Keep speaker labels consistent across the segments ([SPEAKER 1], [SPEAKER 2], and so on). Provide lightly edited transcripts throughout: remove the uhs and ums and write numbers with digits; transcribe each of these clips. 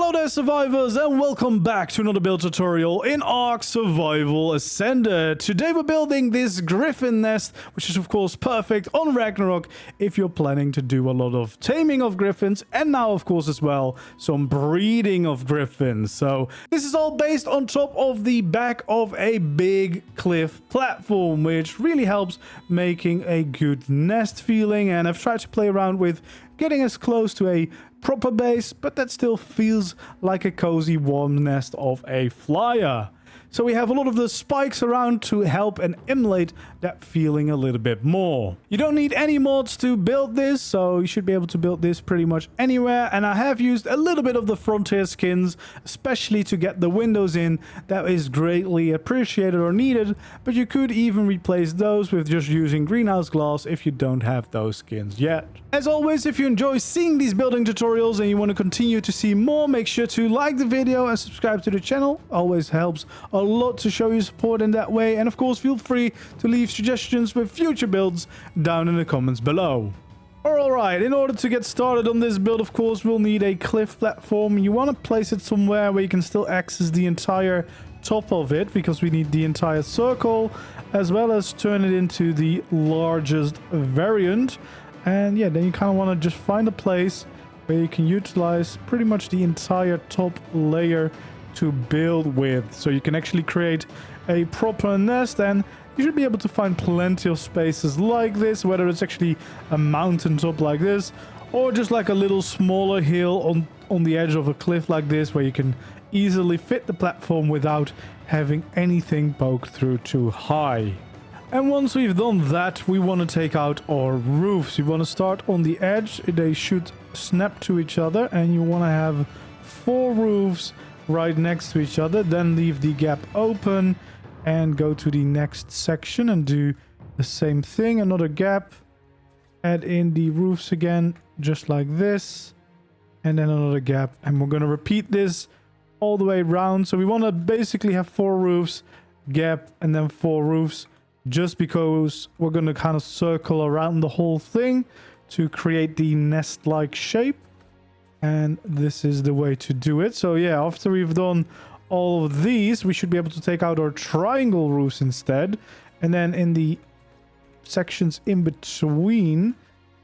[SPEAKER 1] Hello there survivors and welcome back to another build tutorial in ARK Survival Ascended. Today we're building this Griffin Nest, which is of course perfect on Ragnarok if you're planning to do a lot of taming of griffins and now of course as well some breeding of griffins. So this is all based on top of the back of a big cliff platform, which really helps making a good nest feeling, and I've tried to play around with getting as close to a proper base, but that still feels like a cozy warm nest of a flyer. So we have a lot of the spikes around to help and emulate that feeling a little bit more. You don't need any mods to build this, so you should be able to build this pretty much anywhere. And I have used a little bit of the frontier skins, especially to get the windows in. That is greatly appreciated or needed, but you could even replace those with just using greenhouse glass if you don't have those skins yet. As always, if you enjoy seeing these building tutorials and you want to continue to see more, make sure to like the video and subscribe to the channel. Always helps a lot to show your support in that way, and of course feel free to leave suggestions with future builds down in the comments below. Alright, in order to get started on this build, of course we'll need a cliff platform. You want to place it somewhere where you can still access the entire top of it, because we need the entire circle, as well as turn it into the largest variant. And yeah, then you kind of want to just find a place where you can utilize pretty much the entire top layer to build with, so you can actually create a proper nest. And you should be able to find plenty of spaces like this, whether it's actually a mountaintop like this or just like a little smaller hill on the edge of a cliff like this, where you can easily fit the platform without having anything poked through too high. And once we've done that, we want to take out our roofs. You want to start on the edge, they should snap to each other, and you want to have 4 roofs right next to each other. Then leave the gap open and go to the next section and do the same thing. Another gap, add in the roofs again, just like this, and then another gap, and we're going to repeat this all the way around. So we want to basically have 4 roofs, gap, and then 4 roofs, just because we're going to kind of circle around the whole thing to create the nest-like shape. And this is the way to do it. So yeah, after we've done all of these, we should be able to take out our triangle roofs instead. And then in the sections in between,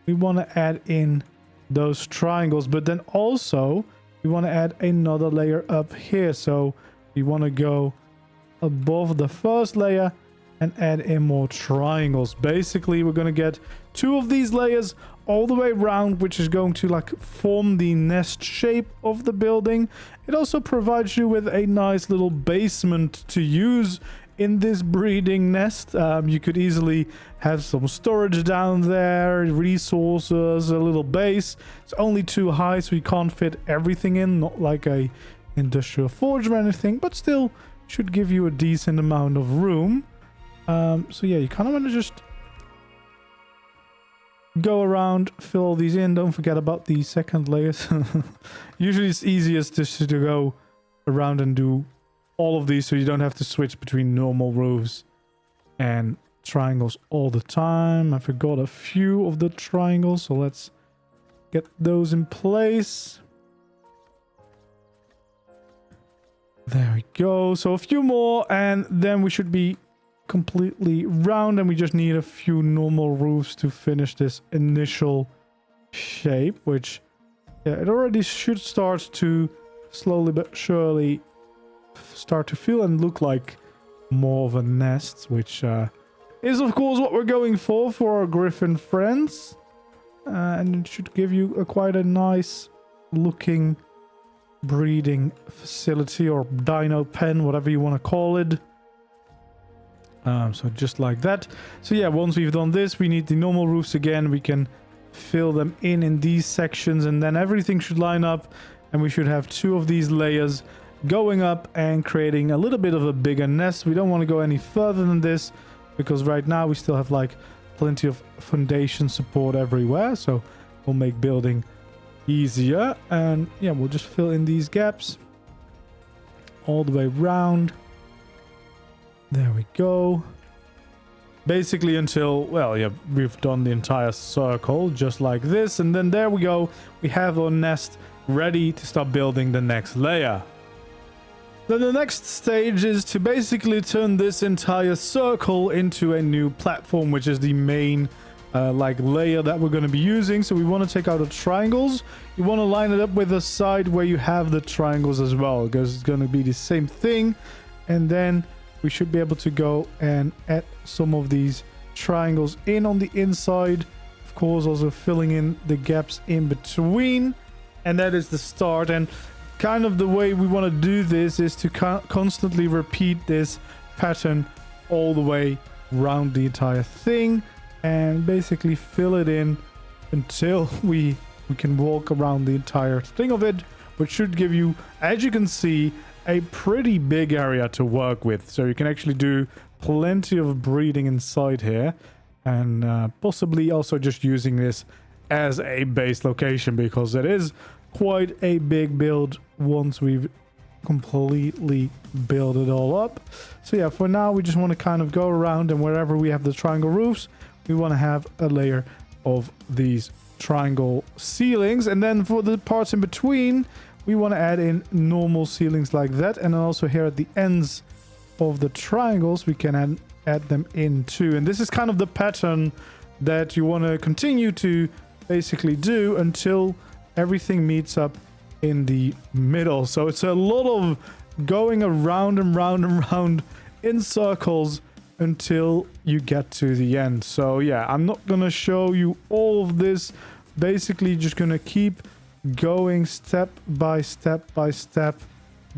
[SPEAKER 1] we want to add in those triangles. But then also, we want to add another layer up here. So we want to go above the first layer and add in more triangles. Basically, we're going to get 2 of these layers all the way around, which is going to like form the nest shape of the building. It also provides you with a nice little basement to use in this breeding nest. You could easily have some storage down there, resources, a little base. It's only too high, so you can't fit everything in, not like a industrial forge or anything, but still should give you a decent amount of room. So yeah, you kind of want to just go around, fill all these in. Don't forget about the second layers. Usually it's easiest just to go around and do all of these, so you don't have to switch between normal roofs and triangles all the time. I forgot a few of the triangles, so let's get those in place. There we go. So a few more, and then we should be completely round, and we just need a few normal roofs to finish this initial shape, which yeah, it already should start to slowly but surely start to feel and look like more of a nest, which is of course what we're going for our griffin friends, and it should give you quite a nice looking breeding facility or dino pen, whatever you want to call it. So just like that. So yeah, once we've done this, we need the normal roofs again. We can fill them in these sections, and then everything should line up, and we should have 2 of these layers going up and creating a little bit of a bigger nest. We don't want to go any further than this, because right now we still have like plenty of foundation support everywhere, so we'll make building easier. And yeah, we'll just fill in these gaps all the way around. There we go. Basically until, well, yeah, we've done the entire circle just like this. And then there we go. We have our nest ready to start building the next layer. Then the next stage is to basically turn this entire circle into a new platform, which is the main like layer that we're going to be using. So we want to take out the triangles. You want to line it up with the side where you have the triangles as well, because it's going to be the same thing. And then we should be able to go and add some of these triangles in on the inside. Of course, also filling in the gaps in between. And that is the start. And kind of the way we want to do this is to constantly repeat this pattern all the way around the entire thing, and basically fill it in until we can walk around the entire thing of it, which should give you, as you can see, a pretty big area to work with. So you can actually do plenty of breeding inside here, and possibly also just using this as a base location, because it is quite a big build once we've completely built it all up. So yeah, for now we just want to kind of go around, and wherever we have the triangle roofs, we want to have a layer of these triangle ceilings. And then for the parts in between, we want to add in normal ceilings like that. And then also here at the ends of the triangles, we can add them in too. And this is kind of the pattern that you want to continue to basically do until everything meets up in the middle. So it's a lot of going around and round and round in circles until you get to the end. So yeah, I'm not gonna show you all of this. Basically just gonna keep going step by step by step,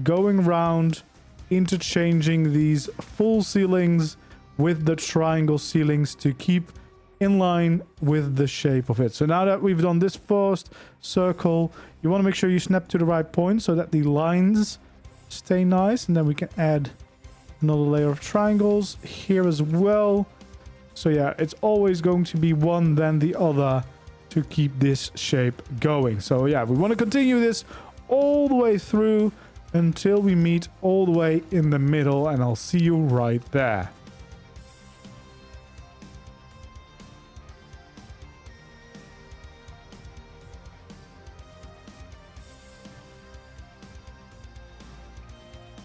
[SPEAKER 1] going around, interchanging these full ceilings with the triangle ceilings to keep in line with the shape of it. So now that we've done this first circle, you want to make sure you snap to the right point so that the lines stay nice, and then we can add another layer of triangles here as well. So yeah, it's always going to be one then the other to keep this shape going. So yeah, we want to continue this all the way through until we meet all the way in the middle, and I'll see you right there.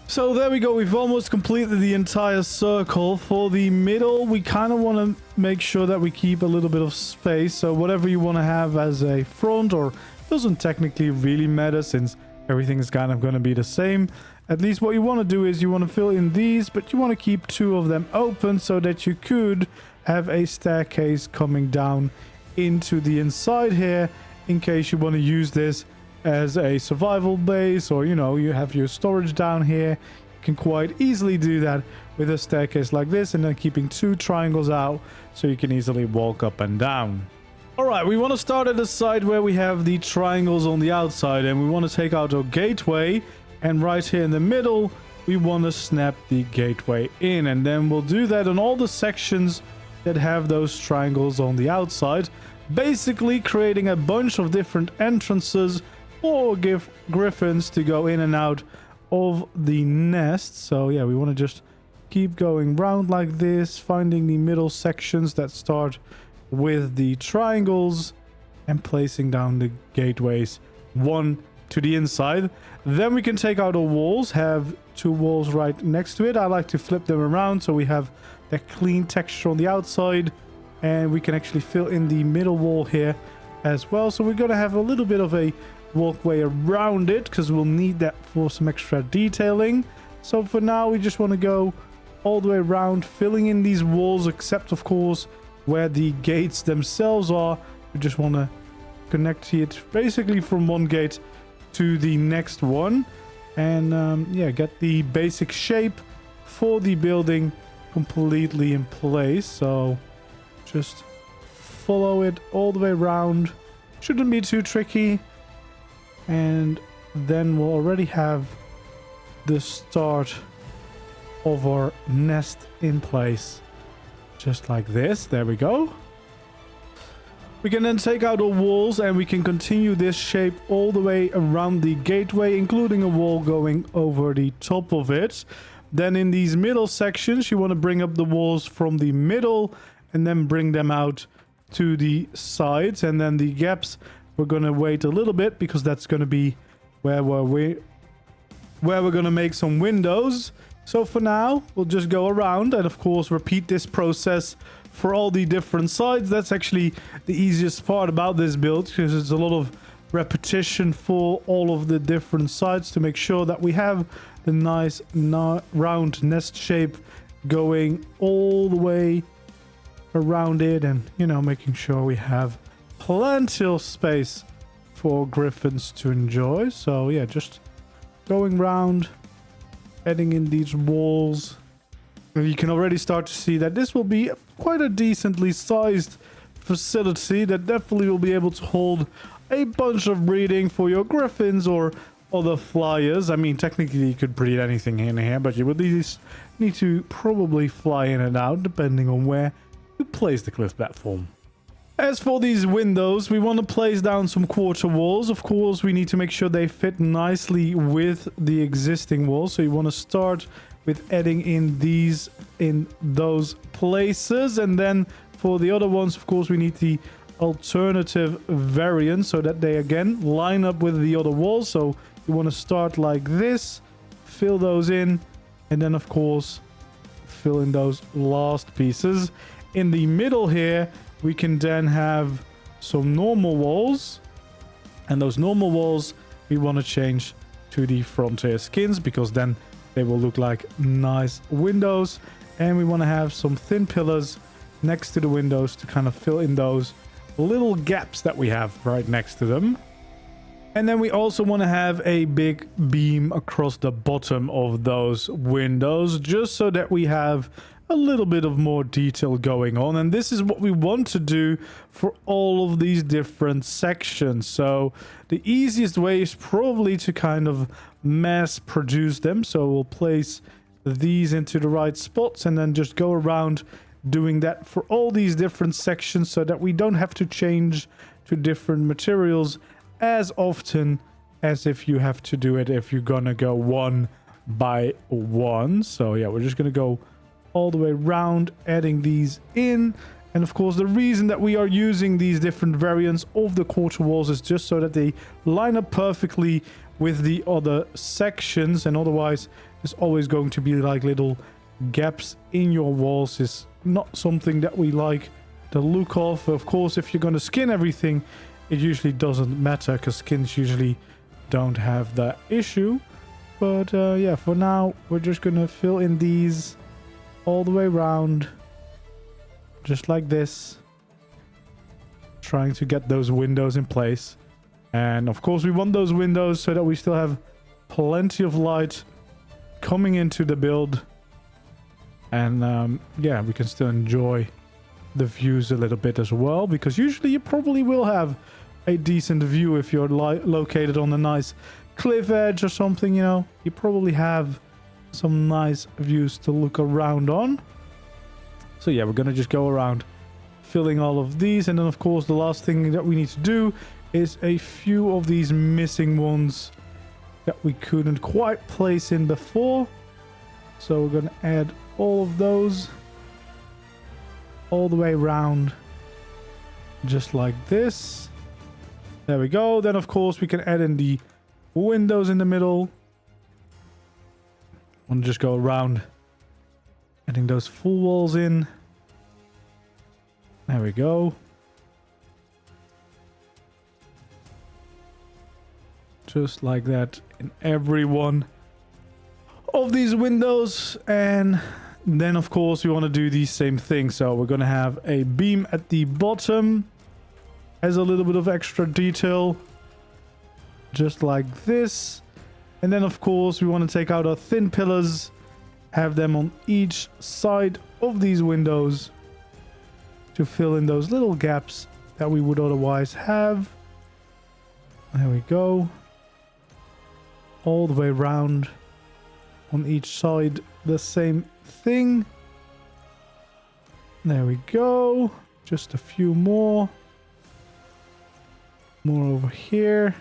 [SPEAKER 1] So there we go, we've almost completed the entire circle. For the middle, we kind of want to make sure that we keep a little bit of space. So whatever you want to have as a front, or doesn't technically really matter since everything is kind of going to be the same. At least what you want to do is you want to fill in these, but you want to keep two of them open so that you could have a staircase coming down into the inside here in case you want to use this as a survival base, or you know, you have your storage down here. You can quite easily do that with a staircase like this, and then keeping two triangles out so you can easily walk up and down. All right, we want to start at the side where we have the triangles on the outside, and we want to take out our gateway, and right here in the middle we want to snap the gateway in, and then we'll do that on all the sections that have those triangles on the outside, basically creating a bunch of different entrances or give griffins to go in and out of the nest. So yeah, we want to just keep going round like this, finding the middle sections that start with the triangles and placing down the gateways one to the inside. Then we can take out the walls, have two walls right next to it. I like to flip them around so we have that clean texture on the outside, and we can actually fill in the middle wall here as well. So we're going to have a little bit of a walkway around it because we'll need that for some extra detailing. So for now we just want to go all the way around, filling in these walls, except of course where the gates themselves are. We just want to connect it basically from one gate to the next one, and yeah, get the basic shape for the building completely in place. So just follow it all the way around, shouldn't be too tricky. And then we'll already have the start of our nest in place, just like this. There we go. We can then take out our walls, and we can continue this shape all the way around the gateway, including a wall going over the top of it. Then in these middle sections, you want to bring up the walls from the middle and then bring them out to the sides, and then the gaps we're going to wait a little bit because that's going to be where we're going to make some windows. So for now, we'll just go around and of course repeat this process for all the different sides. That's actually the easiest part about this build, because it's a lot of repetition for all of the different sides to make sure that we have the nice round nest shape going all the way around it, and you know, making sure we have plenty of space for griffins to enjoy. So yeah, just going round, adding in these walls. You can already start to see that this will be quite a decently sized facility that definitely will be able to hold a bunch of breeding for your griffins or other flyers. I mean, technically you could breed anything in here, but you would at least need to probably fly in and out depending on where you place the cliff platform. As for these windows, we want to place down some quarter walls. Of course, we need to make sure they fit nicely with the existing walls. So you want to start with adding in these in those places, and then for the other ones, of course, we need the alternative variant so that they again line up with the other walls. So you want to start like this, fill those in, and then of course fill in those last pieces. In the middle here, we can then have some normal walls, and those normal walls we want to change to the frontier skins because then they will look like nice windows. And we want to have some thin pillars next to the windows to kind of fill in those little gaps that we have right next to them. And then we also want to have a big beam across the bottom of those windows, just so that we have a little bit of more detail going on. And this is what we want to do for all of these different sections. So the easiest way is probably to kind of mass produce them. So we'll place these into the right spots and then just go around doing that for all these different sections so that we don't have to change to different materials as often as if you have to do it if you're gonna go one by one. So yeah, we're just gonna go all the way around, adding these in. And of course, the reason that we are using these different variants of the quarter walls is just so that they line up perfectly with the other sections, and otherwise there's always going to be like little gaps in your walls. Is not something that we like the look of. Of course, if you're going to skin everything, it usually doesn't matter because skins usually don't have that issue. But yeah, for now we're just gonna fill in these all the way around, just like this, trying to get those windows in place. And of course we want those windows so that we still have plenty of light coming into the build, and yeah, we can still enjoy the views a little bit as well, because usually you probably will have a decent view if you're located on a nice cliff edge or something. You know, you probably have some nice views to look around on. So yeah, we're gonna just go around filling all of these, and then of course the last thing that we need to do is a few of these missing ones that we couldn't quite place in before. So we're gonna add all of those all the way around, just like this. There we go. Then of course we can add in the windows in the middle. And just go around adding those full walls in. There we go. Just like that in every one of these windows. And then of course we want to do the same thing. So we're going to have a beam at the bottom as a little bit of extra detail, just like this. And then of course we want to take out our thin pillars, have them on each side of these windows to fill in those little gaps that we would otherwise have. There we go. All the way around on each side, the same thing. There we go. Just a few more. More over here.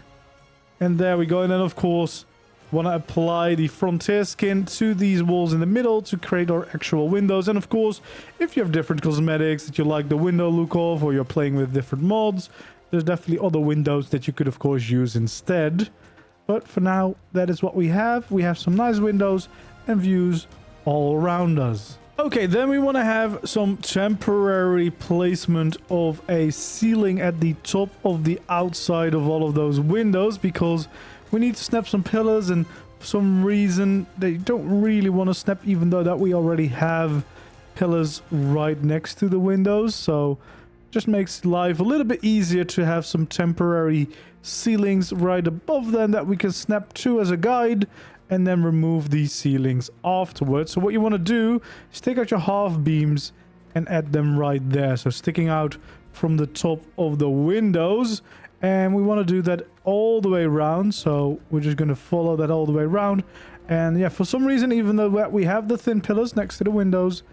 [SPEAKER 1] And there we go. And then of course want to apply the frontier skin to these walls in the middle to create our actual windows. And of course, if you have different cosmetics that you like the window look of, or you're playing with different mods, There's definitely other windows that you could, of course, use instead. But for now, that is what we have. We have some nice windows and views all around us. Okay, then we want to have some temporary placement of a ceiling at the top of the outside of all of those windows, because we need to snap some pillars, and for some reason they don't really want to snap, even though that we already have pillars right next to the windows. So just makes life a little bit easier to have some temporary ceilings right above them that we can snap to as a guide, and then remove these ceilings afterwards. So what you want to do is take out your half beams and add them right there, so sticking out from the top of the windows. And we want to do that all the way around, so we're just going to follow that all the way around. And yeah, for some reason, even though we have the thin pillars next to the windows,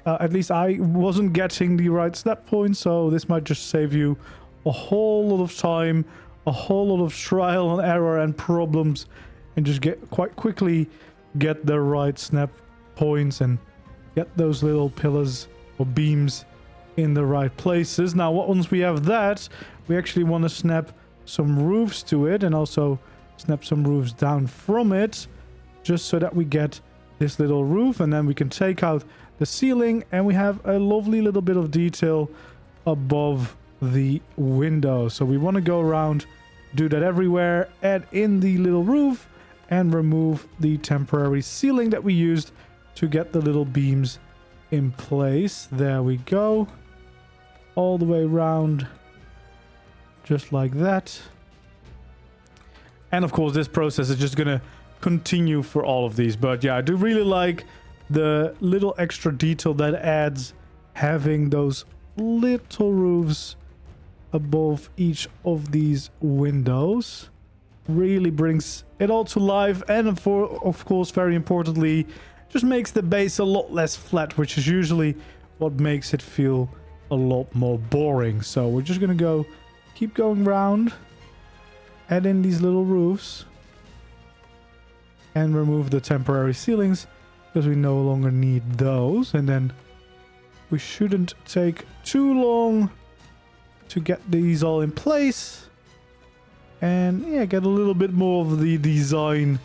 [SPEAKER 1] at least I wasn't getting the right snap point, so this might just save you a whole lot of time, a whole lot of trial and error and problems, and just quite quickly get the right snap points and get those little pillars or beams in the right places. Now, once we have that, we actually want to snap some roofs to it, and also snap some roofs down from it, just so that we get this little roof, and then we can take out the ceiling, and we have a lovely little bit of detail above the window. So we want to go around, do that everywhere, add in the little roof, and remove the temporary ceiling that we used to get the little beams in place. There we go. All the way around, just like that. And of course, this process is just gonna continue for all of these. But yeah, I do really like the little extra detail that adds having those little roofs above each of these windows. Really brings it all to life, and of course, very importantly, just makes the base a lot less flat, which is usually what makes it feel a lot more boring. So we're just gonna keep going around, add in these little roofs, and remove the temporary ceilings because we no longer need those. And then we shouldn't take too long to get these all in place. And yeah, get a little bit more of the design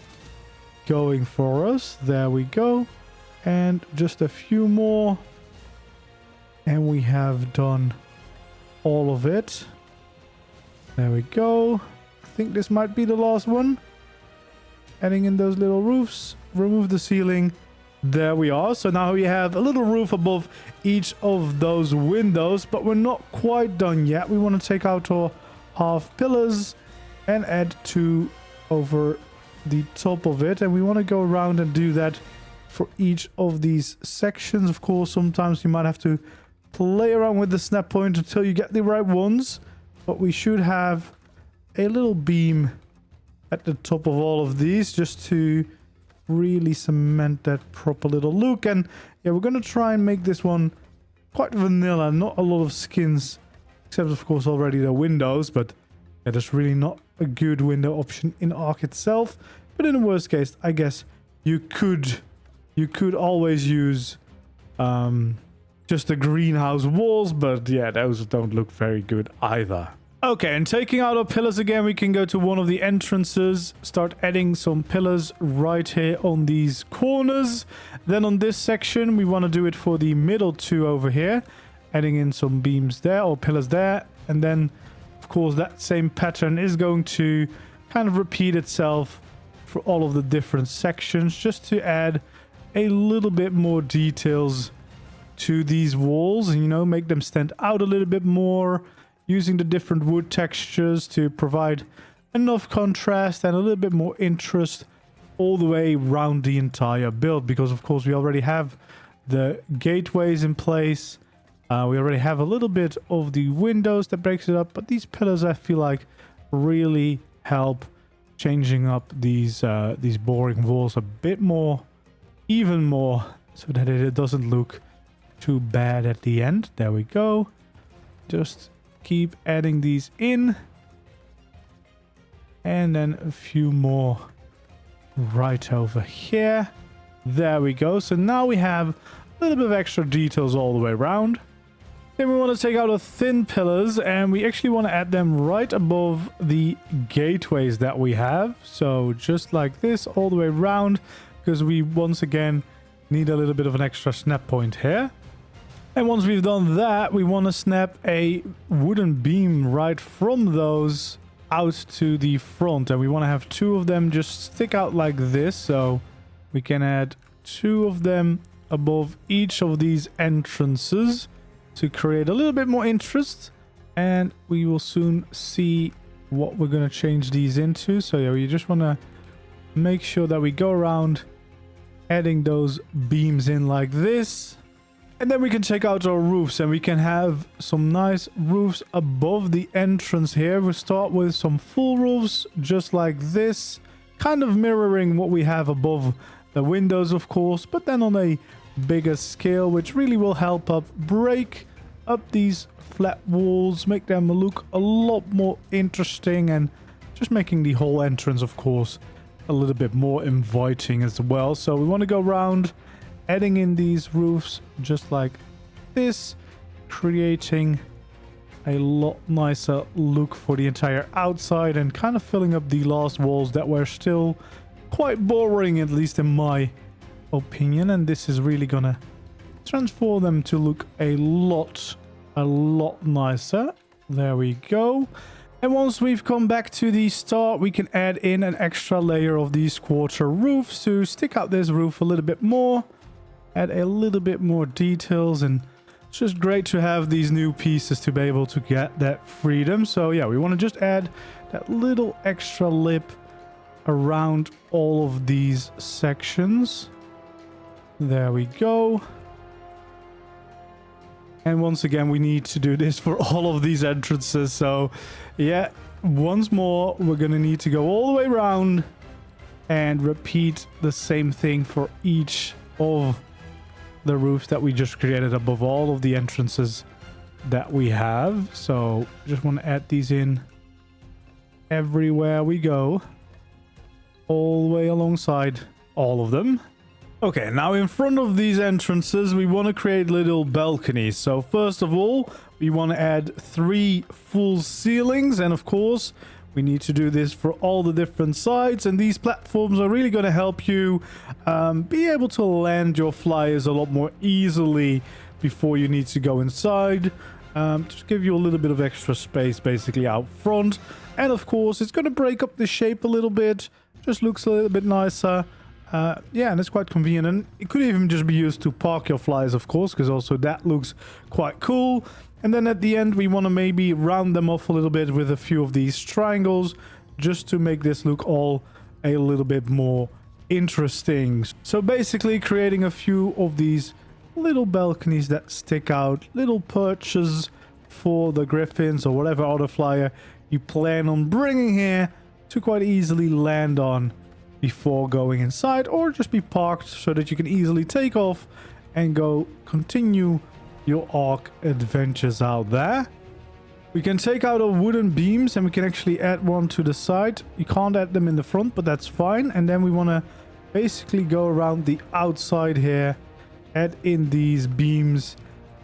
[SPEAKER 1] going for us. There we go. And just a few more. And we have done all of it. There we go. I think this might be the last one. Adding in those little roofs. Remove the ceiling. There we are. So now we have a little roof above each of those windows. But we're not quite done yet. We want to take out our half pillars and add 2 over the top of it. And we want to go around and do that for each of these sections. Of course, sometimes you might have to play around with the snap point until you get the right ones. But we should have a little beam at the top of all of these, just to really cement that proper little look. And yeah, we're going to try and make this one quite vanilla. Not a lot of skins, except of course already the windows. But yeah, there's really not a good window option in ARK itself. But in the worst case, I guess you could always use just the greenhouse walls. But yeah, those don't look very good either. Okay, and taking out our pillars again, we can go to one of the entrances, start adding some pillars right here on these corners. Then on this section, we want to do it for the middle 2 over here, adding in some beams there, or pillars there. And then, of course, that same pattern is going to kind of repeat itself for all of the different sections, just to add a little bit more details to these walls, and, you know, make them stand out a little bit more, using the different wood textures to provide enough contrast and a little bit more interest all the way around the entire build. Because of course we already have the gateways in place, we already have a little bit of the windows that breaks it up, but these pillars, I feel like, really help changing up these boring walls a bit more, even more, so that it doesn't look too bad at the end. There we go. Just keep adding these in, and then a few more right over here. There we go. So now we have a little bit of extra details all the way around. Then we want to take out our thin pillars, and we actually want to add them right above the gateways that we have. So just like this all the way around, because we once again need a little bit of an extra snap point here. And once we've done that, we want to snap a wooden beam right from those out to the front. And we want to have 2 of them just stick out like this. So we can add 2 of them above each of these entrances to create a little bit more interest, and we will soon see what we're going to change these into. So yeah, we just want to make sure that we go around adding those beams in like this, and then we can check out our roofs, and we can have some nice roofs above the entrance here. We'll start with some full roofs just like this, kind of mirroring what we have above the windows, of course, but then on a bigger scale, which really will help up break up these flat walls, make them look a lot more interesting, and just making the whole entrance, of course, a little bit more inviting as well. So we want to go around adding in these roofs just like this, creating a lot nicer look for the entire outside, and kind of filling up the last walls that were still quite boring, at least in my opinion. And this is really gonna transform them to look a lot nicer. There we go. And once we've come back to the start, we can add in an extra layer of these quarter roofs to stick out this roof a little bit more, add a little bit more details, and it's just great to have these new pieces to be able to get that freedom. So yeah, we want to just add that little extra lip around all of these sections. There we go. And once again, we need to do this for all of these entrances. So yeah, once more, we're going to need to go all the way around and repeat the same thing for each of the roofs that we just created above all of the entrances that we have. So just want to add these in everywhere we go, all the way alongside all of them. Okay, now in front of these entrances, we want to create little balconies. So first of all, we want to add 3 full ceilings. And of course, we need to do this for all the different sides. And these platforms are really going to help you be able to land your flyers a lot more easily before you need to go inside. Just give you a little bit of extra space basically out front. And of course, it's going to break up the shape a little bit. Just looks a little bit nicer. Yeah, and it's quite convenient, and it could even just be used to park your flyers, of course, because also that looks quite cool. And then at the end, we want to maybe round them off a little bit with a few of these triangles, just to make this look all a little bit more interesting. So basically creating a few of these little balconies that stick out, little perches for the griffins or whatever other flyer you plan on bringing here to quite easily land on before going inside, or just be parked so that you can easily take off and go continue your ARK adventures out there. We can take out our wooden beams, and we can actually add one to the side. You can't add them in the front, but that's fine. And then we want to basically go around the outside here, add in these beams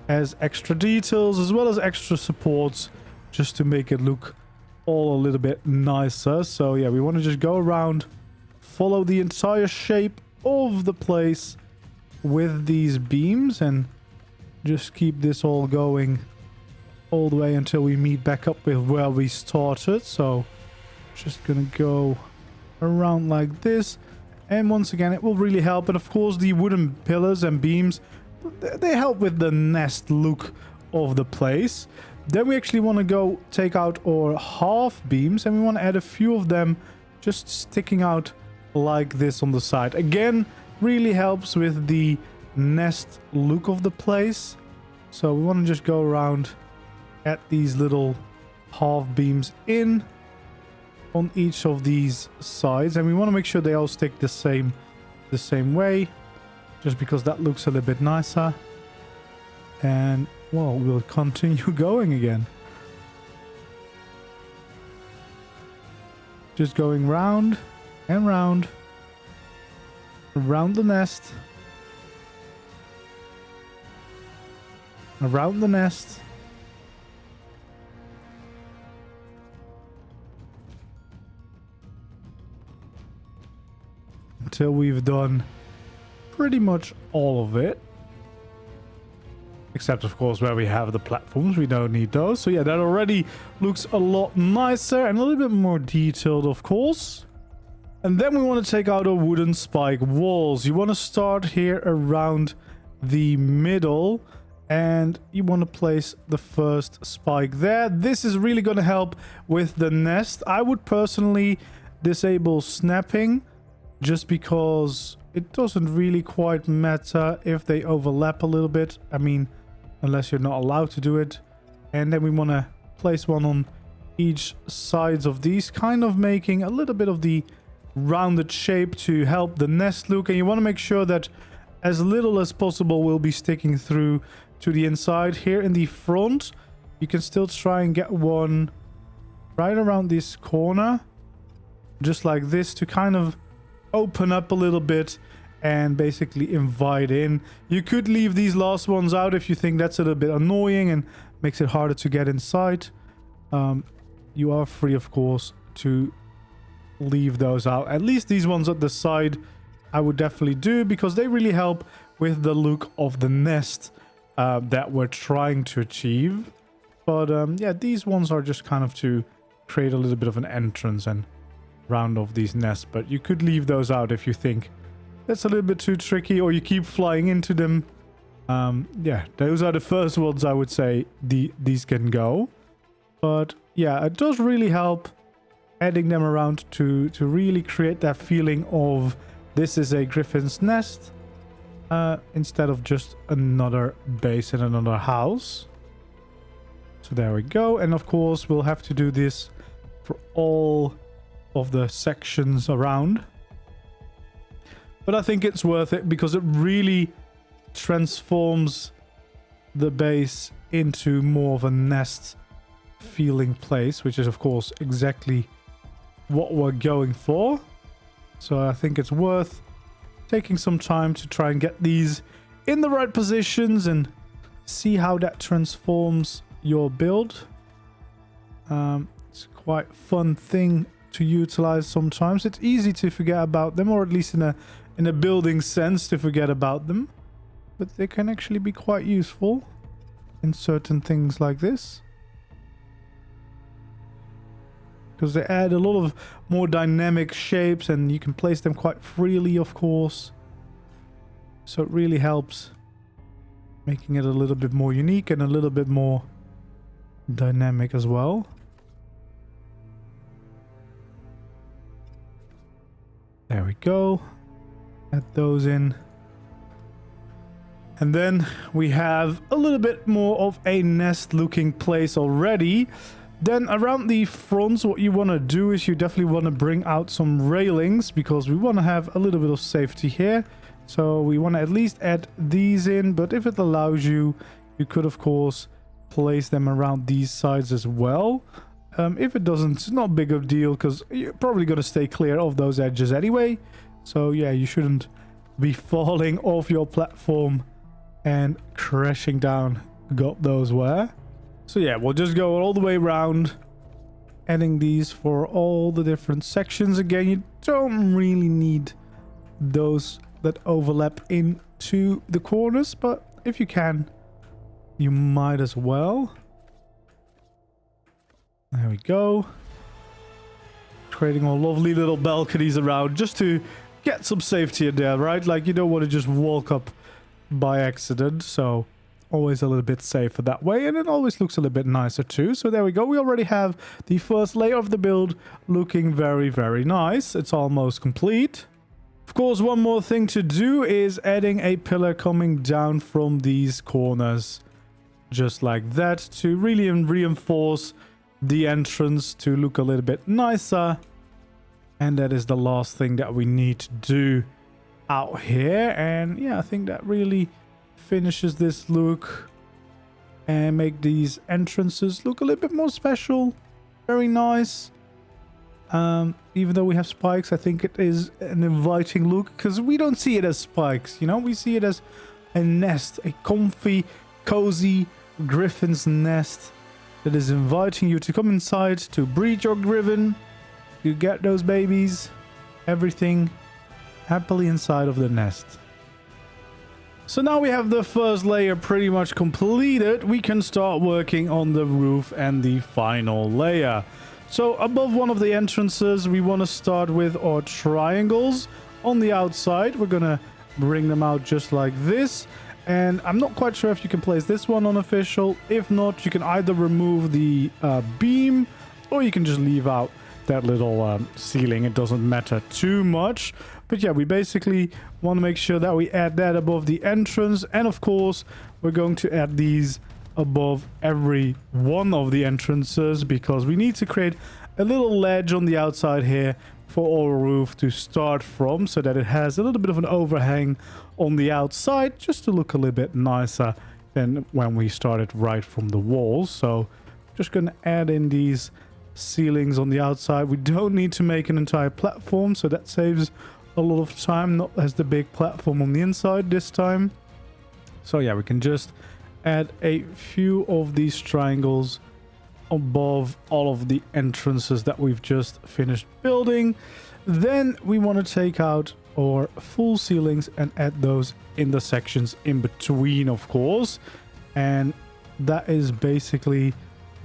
[SPEAKER 1] as extra details as well as extra supports, just to make it look all a little bit nicer. So yeah, we want to just go around, follow the entire shape of the place with these beams, and just keep this all going all the way until we meet back up with where we started. So just gonna go around like this, and once again, it will really help. And of course, the wooden pillars and beams, they help with the nest look of the place. Then we actually want to go take out our half beams, and we want to add a few of them just sticking out like this on the side. Again, really helps with the nest look of the place. So we want to just go around at these little half beams in on each of these sides, and we want to make sure they all stick the same way, just because that looks a little bit nicer. And well, we'll continue going again, just going round and round around the nest. around the nest. Until we've done pretty much all of it. Except, of course, where we have the platforms. We don't need those. So, yeah, that already looks a lot nicer and a little bit more detailed, of course. And then we want to take out our wooden spike walls. You want to start here around the middle. And you want to place the first spike there. This is really going to help with the nest. I would personally disable snapping. Just because it doesn't really quite matter if they overlap a little bit. I mean, unless you're not allowed to do it. And then we want to place one on each sides of these, kind of making a little bit of the rounded shape to help the nest look. And you want to make sure that as little as possible will be sticking through to the inside. Here in the front, you can still try and get one right around this corner, just like this, to kind of open up a little bit and basically invite in. You could leave these last ones out if you think that's a little bit annoying and makes it harder to get inside. You are free, of course, to leave those out. At least these ones at the side I would definitely do, because they really help with the look of the nest that we're trying to achieve. But yeah, these ones are just kind of to create a little bit of an entrance and round off these nests. But you could leave those out if you think that's a little bit too tricky, or you keep flying into them. Yeah, those are the first ones I would say these can go. But yeah, it does really help adding them around to really create that feeling of this is a Griffin's nest, instead of just another base in another house. So there we go. And of course we'll have to do this for all of the sections around. But I think it's worth it because it really transforms the base into more of a nest feeling place, which is of course exactly what we're going for. So I think it's worth taking some time to try and get these in the right positions and see how that transforms your build. It's quite a fun thing to utilize sometimes. It's easy to forget about them, or at least in a building sense to forget about them, but they can actually be quite useful in certain things like this, because they add a lot of more dynamic shapes and you can place them quite freely, of course. So it really helps making it a little bit more unique and a little bit more dynamic as well. There we go. Add those in. And then we have a little bit more of a nest looking place already. Then around the fronts, what you want to do is you definitely want to bring out some railings, because we want to have a little bit of safety here. So we want to at least add these in, but if it allows you, you could of course place them around these sides as well. If it doesn't, it's not big of a deal, because you're probably going to stay clear of those edges anyway. So yeah, you shouldn't be falling off your platform and crashing down. Got those where. So yeah, we'll just go all the way around, adding these for all the different sections. Again, you don't really need those that overlap into the corners, but if you can, you might as well. There we go. Creating all lovely little balconies around just to get some safety in there, right? Like, you don't want to just walk up by accident, so always a little bit safer that way, and it always looks a little bit nicer too. So there we go. We already have the first layer of the build looking very, very nice. It's almost complete. Of course, one more thing to do is adding a pillar coming down from these corners, just like that, to really reinforce the entrance to look a little bit nicer. And that is the last thing that we need to do out here. And yeah, I think that really finishes this look and make these entrances look a little bit more special. Very nice. Even though we have spikes, I think it is an inviting look, because we don't see it as spikes, you know, we see it as a nest, a comfy cozy Griffin's Nest that is inviting you to come inside to breed your Griffin. You get those babies, everything happily inside of the nest. So now we have the first layer pretty much completed. We can start working on the roof and the final layer. So above one of the entrances, we want to start with our triangles. On the outside, we're going to bring them out just like this. And I'm not quite sure if you can place this one on official. If not, you can either remove the beam or you can just leave out that little ceiling. It doesn't matter too much. But yeah, we basically want to make sure that we add that above the entrance. And of course, we're going to add these above every one of the entrances because we need to create a little ledge on the outside here for our roof to start from, so that it has a little bit of an overhang on the outside just to look a little bit nicer than when we started right from the walls. So just going to add in these ceilings on the outside. We don't need to make an entire platform, so that saves a lot of time, not as the big platform on the inside this time. So yeah, we can just add a few of these triangles above all of the entrances that we've just finished building. Then we want to take out our full ceilings and add those in the sections in between, of course. And that is basically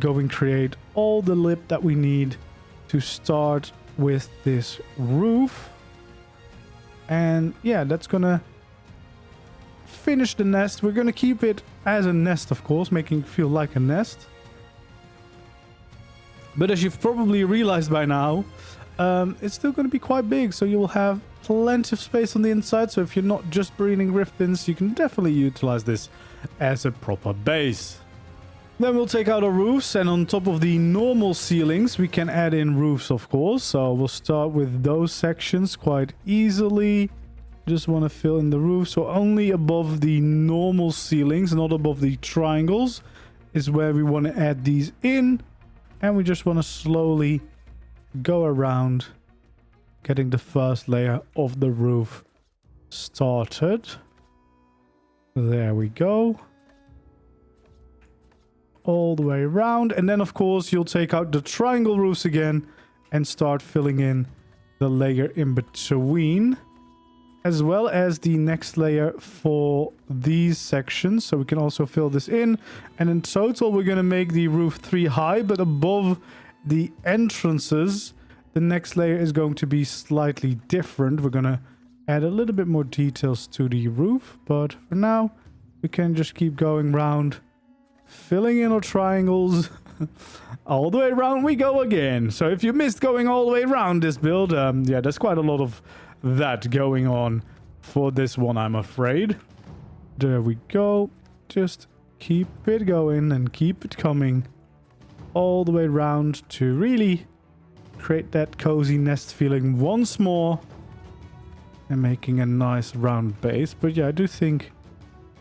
[SPEAKER 1] going to create all the lip that we need to start with this roof. And yeah, that's gonna finish the nest. We're gonna keep it as a nest, of course, making it feel like a nest. But as you've probably realized by now, it's still going to be quite big, so you will have plenty of space on the inside. So if you're not just breeding Griffins, you can definitely utilize this as a proper base. Then we'll take out our roofs, and on top of the normal ceilings, we can add in roofs, of course. So we'll start with those sections quite easily. Just want to fill in the roof. So only above the normal ceilings, not above the triangles, is where we want to add these in. And we just want to slowly go around getting the first layer of the roof started. There we go. All the way around. And then, of course, you'll take out the triangle roofs again and start filling in the layer in between, as well as the next layer for these sections. So we can also fill this in. And in total, we're going to make the roof 3 high, but above the entrances, the next layer is going to be slightly different. We're going to add a little bit more details to the roof, but for now, we can just keep going around, filling in our triangles. All the way around we go again. So if you missed going all the way around this build, yeah, there's quite a lot of that going on for this one, I'm afraid. There we go. Just keep it going and keep it coming all the way around to really create that cozy nest feeling once more and making a nice round base. But yeah, I do think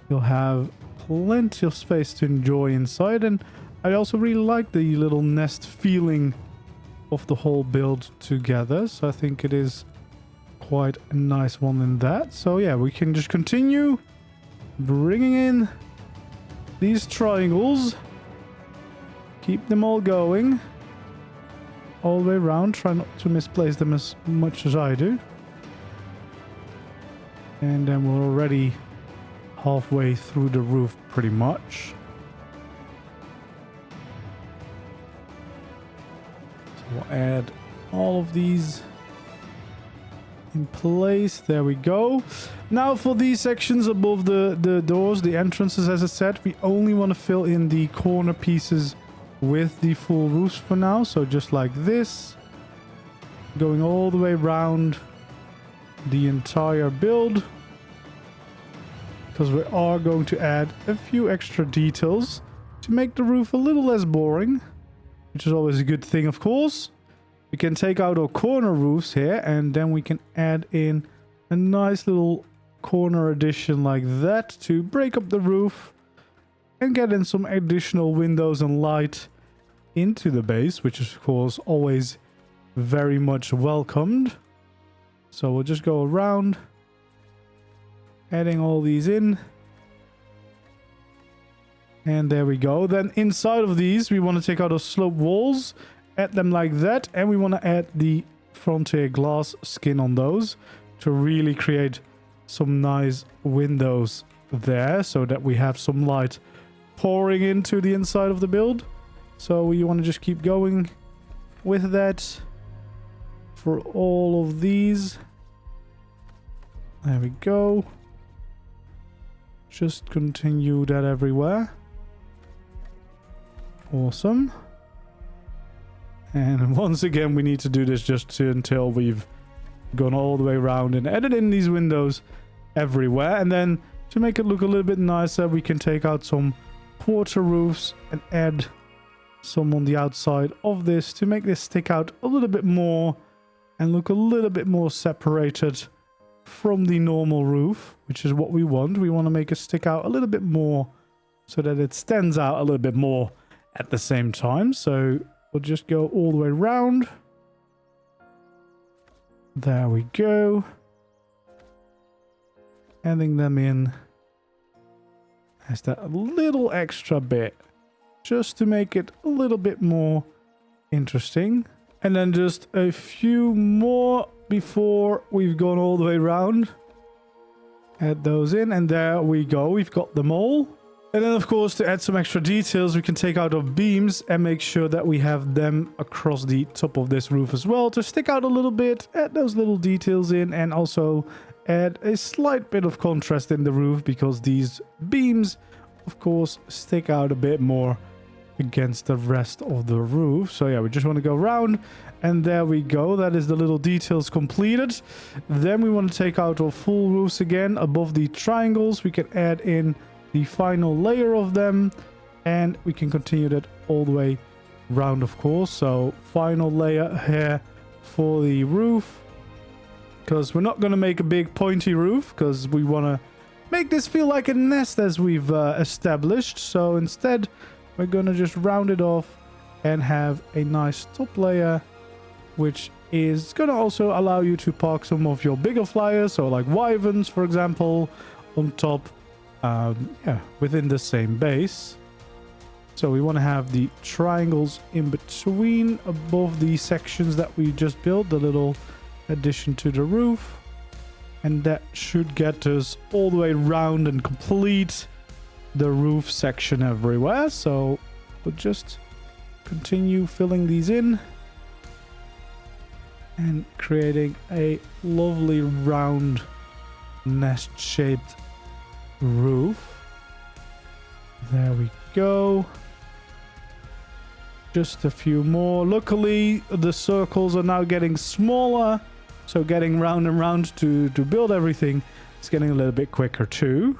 [SPEAKER 1] you'll have plenty of space to enjoy inside, and I also really like the little nest feeling of the whole build together. So I think it is quite a nice one in that. So yeah, we can just continue bringing in these triangles, keep them all going all the way around. Try not to misplace them as much as I do. And then we're already halfway through the roof pretty much. So we'll add all of these in place. There we go. Now for these sections above the doors, the entrances, as I said, we only want to fill in the corner pieces with the full roofs for now. So just like this, going all the way around the entire build, because we are going to add a few extra details to make the roof a little less boring, which is always a good thing, of course. We can take out our corner roofs here, and then we can add in a nice little corner addition like that to break up the roof and get in some additional windows and light into the base, which is of course always very much welcomed. So we'll just go around adding all these in. And there we go. Then inside of these, we want to take out those slope walls, add them like that, and we want to add the frontier glass skin on those to really create some nice windows there so that we have some light pouring into the inside of the build. So we want to just keep going with that for all of these. There we go. Just continue that everywhere. Awesome. And once again, we need to do this just until we've gone all the way around and added in these windows everywhere. And then to make it look a little bit nicer, we can take out some quarter roofs and add some on the outside of this to make this stick out a little bit more and look a little bit more separated from the normal roof, which is what we want. We want to make it stick out a little bit more so that it stands out a little bit more at the same time. So we'll just go all the way around. There we go. Adding them in as that little extra bit, just to make it a little bit more interesting. And then just a few more before we've gone all the way around. Add those in, and there we go. We've got them all. And then, of course, to add some extra details, we can take out our beams and make sure that we have them across the top of this roof as well to stick out a little bit. Add those little details in, and also add a slight bit of contrast in the roof because these beams, of course, stick out a bit more against the rest of the roof. So yeah, we just want to go around, and there we go. That is the little details completed. Then we want to take out our full roofs again above the triangles. We can add in the final layer of them, and we can continue that all the way round, of course. So final layer here for the roof, because we're not going to make a big pointy roof because we want to make this feel like a nest as we've established. So instead we're going to just round it off and have a nice top layer, which is going to also allow you to park some of your bigger flyers, so like wyverns, for example, on top, within the same base. So we want to have the triangles in between above the sections that we just built, the little addition to the roof. And that should get us all the way around and complete the roof section everywhere. So we'll just continue filling these in and creating a lovely round nest shaped roof. There we go. Just a few more. Luckily the circles are now getting smaller, so getting round and round to build everything is getting a little bit quicker too.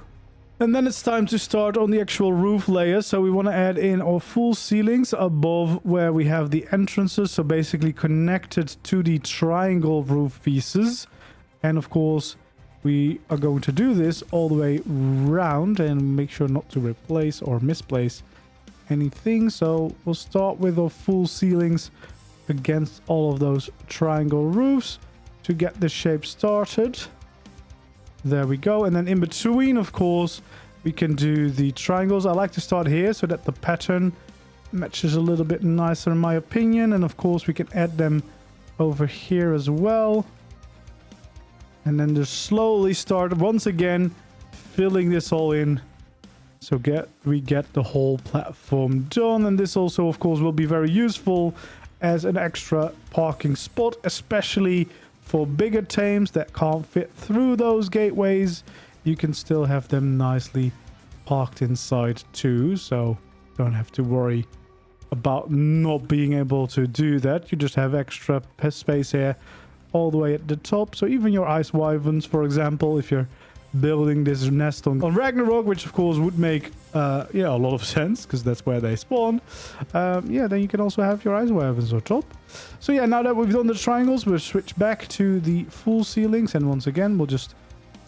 [SPEAKER 1] And then it's time to start on the actual roof layer. So we want to add in our full ceilings above where we have the entrances, so basically connected to the triangle roof pieces. And of course we are going to do this all the way round and make sure not to replace or misplace anything. So we'll start with our full ceilings against all of those triangle roofs to get the shape started. There we go. And then in between, of course, we can do the triangles. I like to start here so that the pattern matches a little bit nicer in my opinion. And of course we can add them over here as well. And then just slowly start once again filling this all in, so we get the whole platform done. And this also, of course, will be very useful as an extra parking spot, especially for bigger tames that can't fit through those gateways. You can still have them nicely parked inside too, so don't have to worry about not being able to do that. You just have extra space here all the way at the top. So even your ice wyverns, for example, if you're building this nest on Ragnarok, which of course would make a lot of sense because that's where they spawn, then you can also have your ice wyverns on top. So yeah, now that we've done the triangles, we'll switch back to the full ceilings, and once again we'll just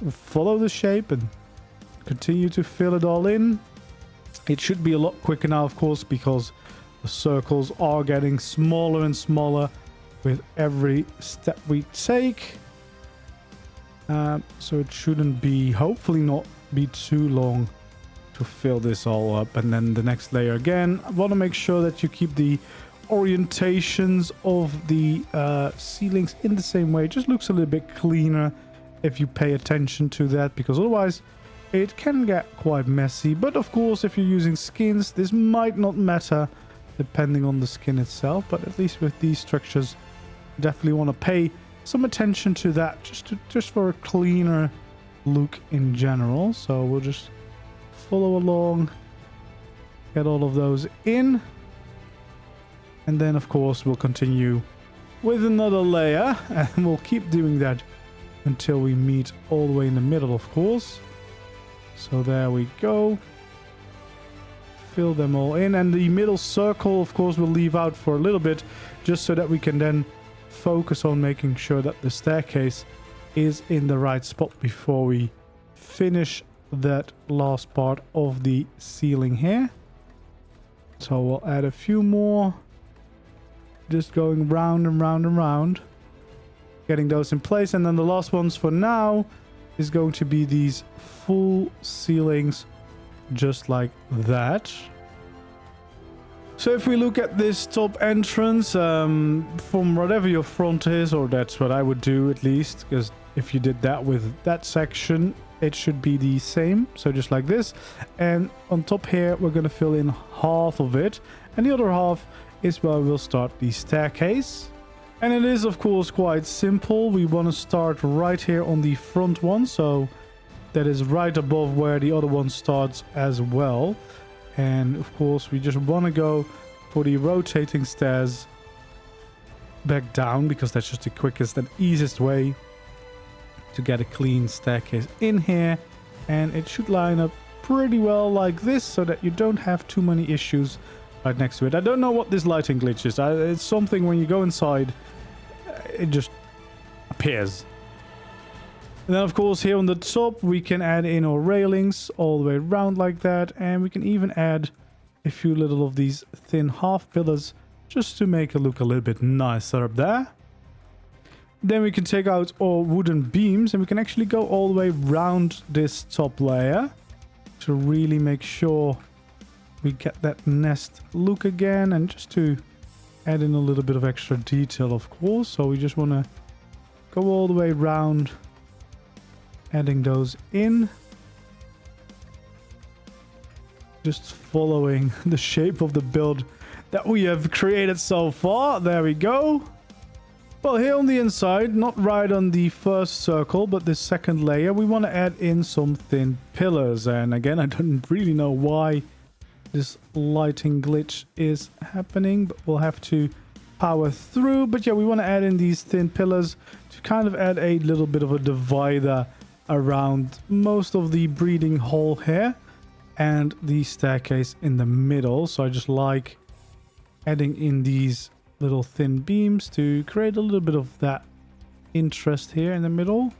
[SPEAKER 1] follow the shape and continue to fill it all in. It should be a lot quicker now, of course, because the circles are getting smaller and smaller with every step we take. So it shouldn't be, hopefully not be too long to fill this all up. And then the next layer again, I want to make sure that you keep the orientations of the ceilings in the same way. It just looks a little bit cleaner if you pay attention to that, because otherwise it can get quite messy. But of course, if you're using skins, this might not matter depending on the skin itself. But at least with these structures, you definitely want to pay some attention to that, just for a cleaner look in general. So we'll just follow along, get all of those in, and then of course we'll continue with another layer, and we'll keep doing that until we meet all the way in the middle, of course. So there we go. Fill them all in, and the middle circle, of course, we'll leave out for a little bit, just so that we can then focus on making sure that the staircase is in the right spot before we finish that last part of the ceiling here. So we'll add a few more, just going round and round and round, getting those in place. And then the last ones for now is going to be these full ceilings, just like that. So if we look at this top entrance, from whatever your front is, or that's what I would do at least, because if you did that with that section, it should be the same. So just like this. And on top here, we're going to fill in half of it. And the other half is where we'll start the staircase. And it is, of course, quite simple. We want to start right here on the front one. So that is right above where the other one starts as well. And of course, we just want to go for the rotating stairs back down, because that's just the quickest and easiest way to get a clean staircase in here. And it should line up pretty well like this, so that you don't have too many issues right next to it. I don't know what this lighting glitch is. It's something when you go inside, it just appears. And then of course here on the top we can add in our railings all the way around like that, and we can even add a few little of these thin half pillars just to make it look a little bit nicer up there. Then we can take out our wooden beams, and we can actually go all the way around this top layer to really make sure we get that nest look again, and just to add in a little bit of extra detail, of course. So we just want to go all the way around, adding those in, just following the shape of the build that we have created so far. There we go. Well, here on the inside, not right on the first circle, but the second layer, we want to add in some thin pillars. And again, I don't really know why this lighting glitch is happening, but we'll have to power through. But yeah, we want to add in these thin pillars to kind of add a little bit of a divider around most of the breeding hole here and the staircase in the middle. So I just like adding in these little thin beams to create a little bit of that interest here in the middle.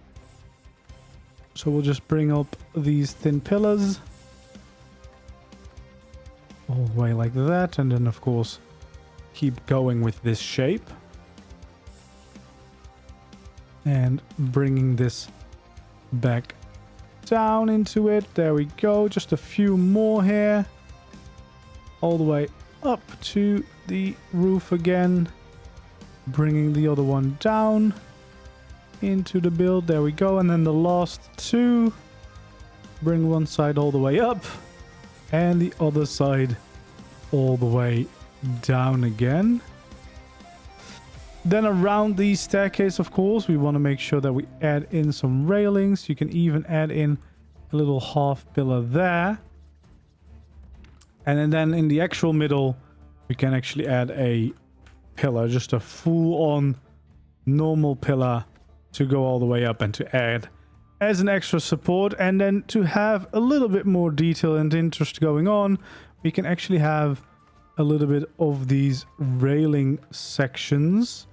[SPEAKER 1] So we'll just bring up these thin pillars all the way like that, and then of course keep going with this shape and bringing this back down into it. There we go. Just a few more here, all the way up to the roof again, bringing the other one down into the build. There we go. And then the last two, bring one side all the way up and the other side all the way down again. Then around the staircase, of course, we want to make sure that we add in some railings. You can even add in a little half pillar there. And then in the actual middle, we can actually add a pillar, just a full-on normal pillar to go all the way up and to add as an extra support. And then to have a little bit more detail and interest going on, we can actually have a little bit of these railing sections.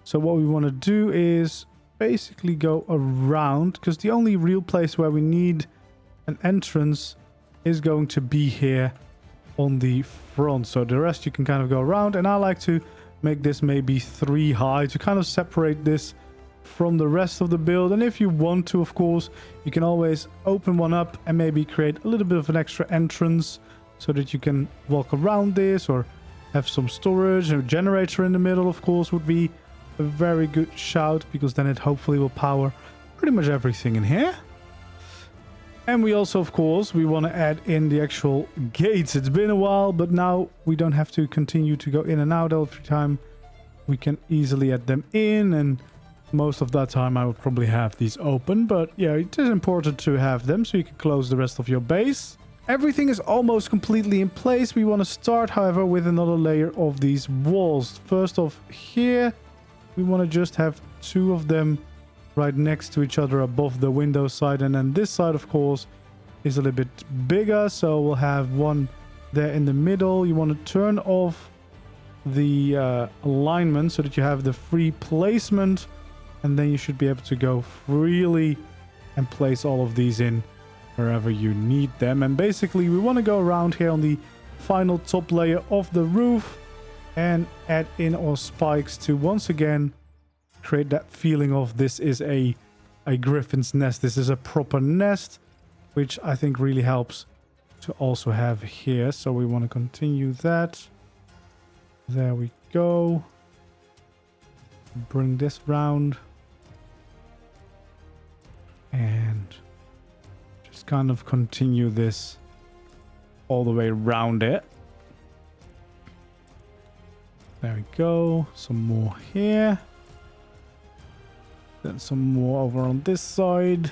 [SPEAKER 1] So what we want to do is basically go around, because the only real place where we need an entrance is going to be here on the front. So the rest you can kind of go around, and I like to make this maybe 3 high to kind of separate this from the rest of the build. And if you want to, of course, you can always open one up and maybe create a little bit of an extra entrance so that you can walk around this, or have some storage. A generator in the middle, of course, would be a very good shout, because then it hopefully will power pretty much everything in here. And we also, of course, we want to add in the actual gates. It's been a while, but now we don't have to continue to go in and out every time. We can easily add them in, and most of that time I would probably have these open. But yeah, it is important to have them so you can close the rest of your base. Everything is almost completely in place. We want to start, however, with another layer of these walls. First off, here, we want to just have 2 of them right next to each other above the window side. And then this side, of course, is a little bit bigger. So we'll have one there in the middle. You want to turn off the alignment so that you have the free placement. And then you should be able to go freely and place all of these in wherever you need them. And basically, we want to go around here on the final top layer of the roof and add in our spikes to once again create that feeling of this is a griffin's nest. This is a proper nest, which I think really helps to also have here. So we want to continue that. There we go. Bring this round. And just kind of continue this all the way around it. There we go. Some more here. Then some more over on this side.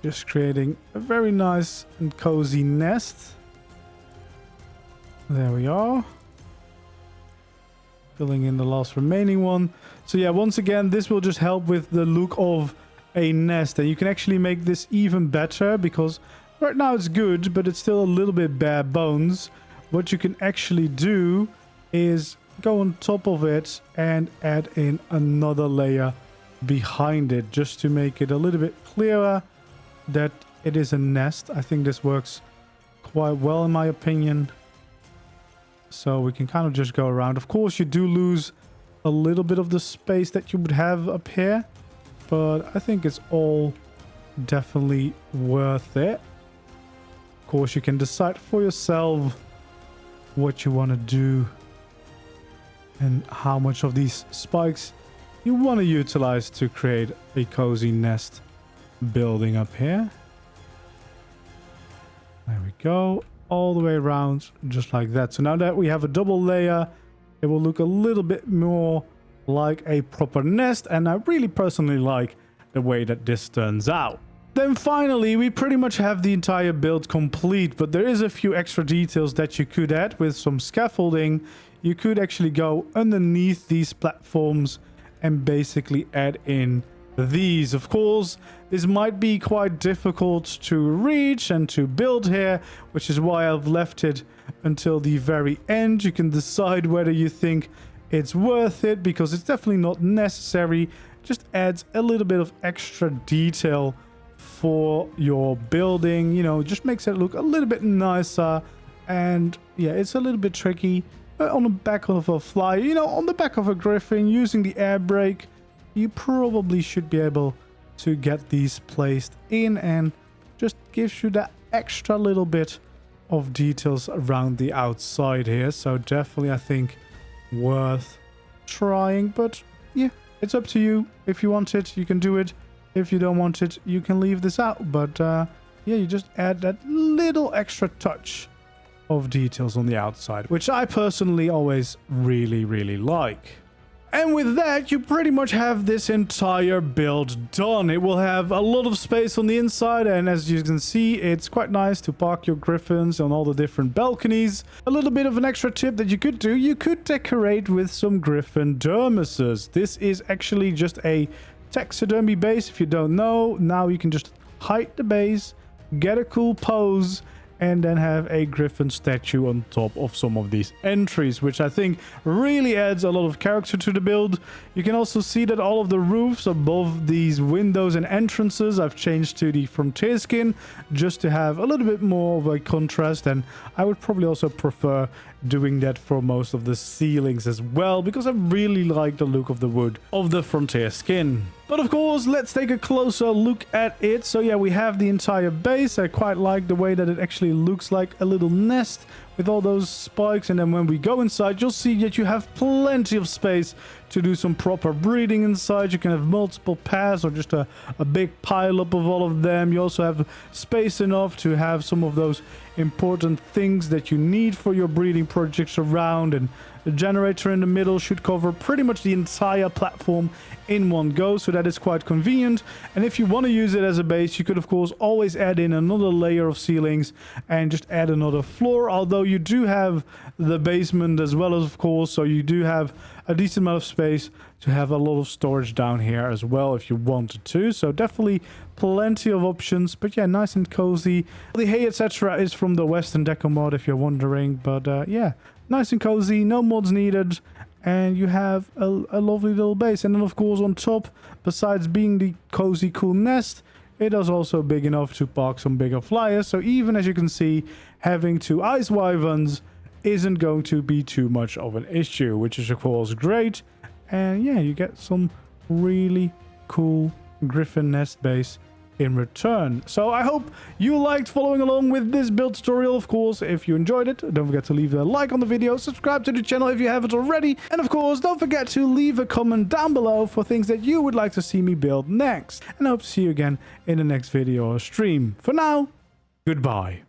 [SPEAKER 1] Just creating a very nice and cozy nest. There we are. Filling in the last remaining one. So yeah, once again, this will just help with the look of a nest. And you can actually make this even better, because right now it's good, but it's still a little bit bare bones. What you can actually do is go on top of it and add in another layer behind it, just to make it a little bit clearer that it is a nest. I think this works quite well in my opinion. So we can kind of just go around. Of course, you do lose a little bit of the space that you would have up here, but I think it's all definitely worth it. Of course, you can decide for yourself what you want to do and how much of these spikes you want to utilize to create a cozy nest building up here. There we go. All the way around, just like that. So now that we have a double layer, it will look a little bit more like a proper nest, and I really personally like the way that this turns out. Then finally, we pretty much have the entire build complete, but there is a few extra details that you could add with some scaffolding. You could actually go underneath these platforms and basically add in these. Of course, this might be quite difficult to reach and to build here, which is why I've left it until the very end. You can decide whether you think it's worth it, because it's definitely not necessary. Just adds a little bit of extra detail for your building, you know, just makes it look a little bit nicer. And yeah, it's a little bit tricky, but on the back of a flyer, you know, on the back of a griffin, using the air brake, you probably should be able to get these placed in, and just gives you that extra little bit of details around the outside here. So definitely, I think, worth trying. But yeah, it's up to you. If you want it, you can do it. If you don't want it, you can leave this out. But yeah, you just add that little extra touch of details on the outside, which I personally always really, really like. And with that, you pretty much have this entire build done. It will have a lot of space on the inside, and as you can see, it's quite nice to park your griffins on all the different balconies. A little bit of an extra tip that you could do, you could decorate with some griffin dermises. This is actually just a taxidermy base. If you don't know, now you can just hide the base, get a cool pose, and then have a griffin statue on top of some of these entries, which I think really adds a lot of character to the build. You can also see that all of the roofs above these windows and entrances I've changed to the frontier skin, just to have a little bit more of a contrast. And I would probably also prefer doing that for most of the ceilings as well, because I really like the look of the wood of the Frontier skin. But of course, let's take a closer look at it. So yeah, we have the entire base. I quite like the way that it actually looks like a little nest with all those spikes. And then when we go inside, you'll see that you have plenty of space to do some proper breeding inside. You can have multiple paths or just a big pile up of all of them. You also have space enough to have some of those important things that you need for your breeding projects around, and the generator in the middle should cover pretty much the entire platform in one go, so that is quite convenient. And if you want to use it as a base, you could of course always add in another layer of ceilings and just add another floor, although you do have the basement as well, as of course, so you do have a decent amount of space to have a lot of storage down here as well if you wanted to. So definitely plenty of options, but yeah, nice and cozy. The hay etc is from the Western Deco mod if you're wondering, but yeah, nice and cozy, no mods needed, and you have a lovely little base. And then of course on top, besides being the cozy cool nest, it is also big enough to park some bigger flyers. So even, as you can see, having 2 ice wyverns isn't going to be too much of an issue, which is of course great. And yeah, you get some really cool Griffin Nest base in return. So I hope you liked following along with this build tutorial. Of course, if you enjoyed it, don't forget to leave a like on the video, subscribe to the channel if you haven't already, and of course don't forget to leave a comment down below for things that you would like to see me build next. And I hope to see you again in the next video or stream. For now, goodbye.